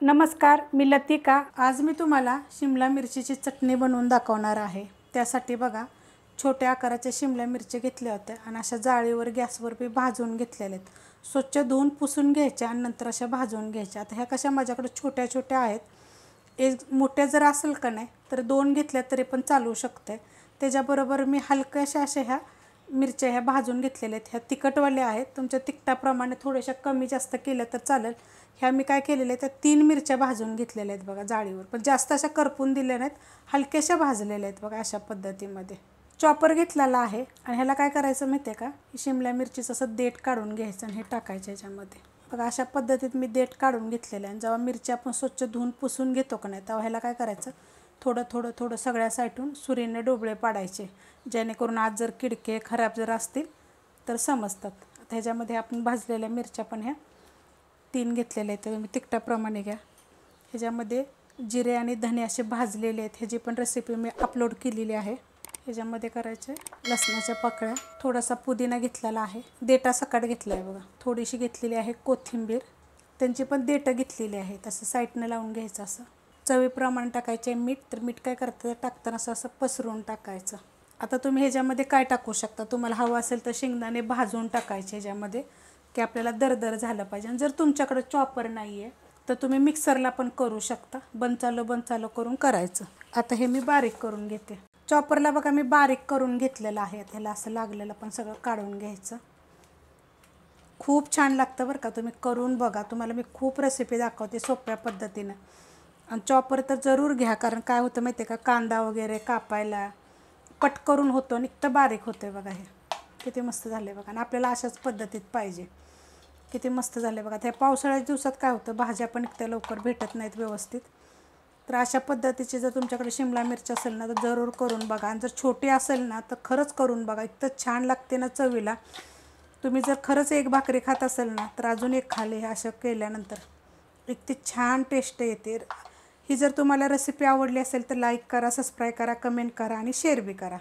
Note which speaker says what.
Speaker 1: नमस्कार, मी लतिका। आज मी तुम्हाला शिमला मिरचीची चटणी बनवून दाखवणार आहे। त्यासाठी बघा, छोट्या आकाराच्या शिमला मिरची घेतल्या होत्या आणि अशा जाळीवर गॅसवर मी भाजून घेतलेल्या आहेत। स्वच्छ धुवून पुसून घ्यायच्या आणि नंतर अशा भाजून घ्यायच्या। आता ह्या कशा माझ्याकडे छोट्या छोट्या आहेत। एक मोठ्या जर असेल का नाही तर 2 घेतल्या तरी पण चालू शकते। त्याच्याबरोबर मी हलक्याशा अशा ह्या मिरच्या ह्या भाजून घेतलेल्या आहेत। ह्या तिखटवाल्या आहेत, तुमच्या तिखटाप्रमाणे थोड्याशा कमी जास्त केल्या तर चालेल। ह्या मी काय केलेल्या आहेत, त्या 3 मिरच्या भाजून घेतलेल्या आहेत बघा जाळीवर, पण जास्त अशा करपून दिल्या नाहीत, हलक्याशा भाजलेल्या आहेत बघा अशा पद्धतीमध्ये। चॉपर घेतलेला आहे आणि ह्याला काय करायचं माहिती आहे का, शिमला मिरचीचं असं देठ काढून घ्यायचं आणि हे टाकायचं ह्याच्यामध्ये बघा। अशा पद्धतीत मी देठ काढून घेतलेलं आहे। जेव्हा मिरची आपण स्वच्छ धुवून पुसून घेतो का नाही, तेव्हा ह्याला काय करायचं, थोडं थोडं थोडं सगळ्या साईडून सुरीने डोबळे पाडायचे, जेणेकरून आज जर किडके खराब जर असतील तर समजतात। आता ह्याच्यामध्ये आपण भाजलेल्या मिरच्या पण ह्या 3 घेतलेल्या आहेत, तुम्ही तिखटाप्रमाणे घ्या। ह्याच्यामध्ये जिरे आणि धने असे भाजलेले आहेत, ह्याची पण रेसिपी मी अपलोड केलेली आहे। ह्याच्यामध्ये करायचे लसणाच्या पाकळ्या, थोडासा पुदिना घेतलेला आहे, देठा सकट घेतला आहे बघा, थोडीशी घेतलेली आहे कोथिंबीर, त्यांची पण देठं घेतलेली आहेत, असं साईडनं लावून घ्यायचं। असं चवीप्रमाणे टाकायचे मीठ, तर मीठ काय करतं टाकताना असं पसरून टाकायचं। आता तुम्ही ह्याच्यामध्ये काय टाकू शकता, तुम्हाला हवं असेल तर शेंगदाणे भाजून टाकायचे ह्याच्यामध्ये, की आपल्याला दरदर झालं पाहिजे। आणि जर तुमच्याकडे चॉपर नाही आहे तर तुम्ही मिक्सरला पण करू शकता, बंद चालू करून करायचं। आता हे मी बारीक करून घेते। चॉपरला बघा मी बारीक करून घेतलेलं आहे, ह्याला असं लागलेलं पण सगळं काढून घ्यायचं। खूप छान लागतं बरं का, तुम्ही करून बघा, तुम्हाला मी खूप रेसिपी दाखवते सोप्या पद्धतीनं। आणि चॉपर तर जरूर घ्या, कारण काय होतं माहिती आहे का, कांदा वगैरे कापायला पट करून होतो, नुसतं बारीक होतं बघा। हे किती मस्त झाले बघा, आणि आपल्याला अशाच पद्धतीत पाहिजे। किती मस्त झाले बघा। त्या पावसाळ्याच्या दिवसात काय होतं, भाज्या पण इतक्या लवकर भेटत नाहीत व्यवस्थित, तर अशा पद्धतीची जर तुमच्याकडे शिमला मिरची असेल ना तर जरूर करून बघा। आणि जर छोटी असेल ना तर खरंच करून बघा, इतकं छान लागते ना चवीला। तुम्ही जर खरंच एक भाकरी खात असेल ना तर अजून एक खाले अशा केल्यानंतर, इतकी छान टेस्ट येते। ही जर तुम्हाला रेसिपी आवडली असेल तर लाईक करा, सबस्क्राईब करा, कमेंट करा आणि शेअर बी करा।